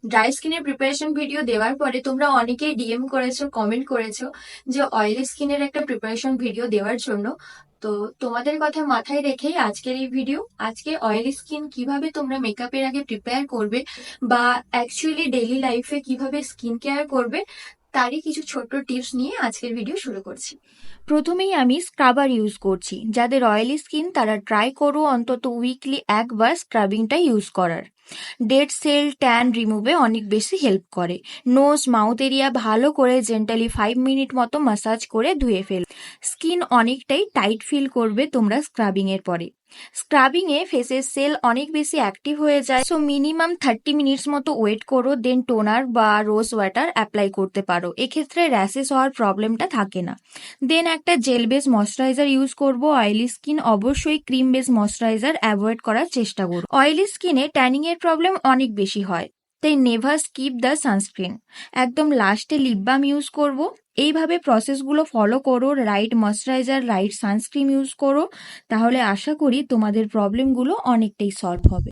Dry স্কিনের preparation video দেওয়ার পরে তোমরা অনেকেই ডিএম করেছো, কমেন্ট করেছো যে অয়েলি স্কিনের একটা প্রিপারেশন ভিডিও দেওয়ার জন্য। তো তোমাদের কথা মাথায় রেখেই আজকের এই ভিডিও। আজকে অয়েলি স্কিন কিভাবে তোমরা মেকআপের আগে প্রিপেয়ার করবে বা অ্যাকচুয়ালি ডেইলি লাইফে কিভাবে স্কিন কেয়ার করবে তারই কিছু ছোট্ট টিপস নিয়ে আজকের ভিডিও শুরু করছি। প্রথমেই আমি স্ক্রাবার ইউজ করছি। যাদের অয়েলি স্কিন তারা ট্রাই করো অন্তত উইকলি একবার স্ক্রাবিংটা ইউজ করার। ডেড সেল ট্যান রিমুভে অনেক বেশি হেল্প করে। নোজ মাউথ এরিয়া ভালো করে জেন্টালি 5 মিনিট মতো মাসাজ করে ধুয়ে ফেল। স্কিন অনেকটাই টাইট ফিল করবে তোমরা স্ক্রাবিং এর পরে। স্ক্রাবিং এ ফেসের সেল অনেক বেশি অ্যাক্টিভ হয়ে যায়, সো মিনিমাম 30 মিনিটস মতো ওয়েট করো, দেন টোনার বা রোজ ওয়াটার অ্যাপ্লাই করতে পারো। এক্ষেত্রে র্যাশেস হওয়ার প্রবলেমটা থাকে না। দেন একটা জেল বেস ময়শ্চারাইজার ইউজ করব। অয়েলি স্কিন অবশ্যই ক্রিম বেস ময়শ্চারাইজার অ্যাভয়েড করার চেষ্টা করো। অয়েলি স্কিনে ট্যানিং এর প্রবলেম অনেক বেশি হয়, তাই নেভার স্কিপ দ্য সানস্ক্রিন। একদম লাস্টে লিপ বাম ইউজ করব। এইভাবে প্রসেসগুলো ফলো করো, right moisturiser right sunscreen use করো, তাহলে আশা করি তোমাদের প্রবলেমগুলো অনেকটাই সলভ হবে।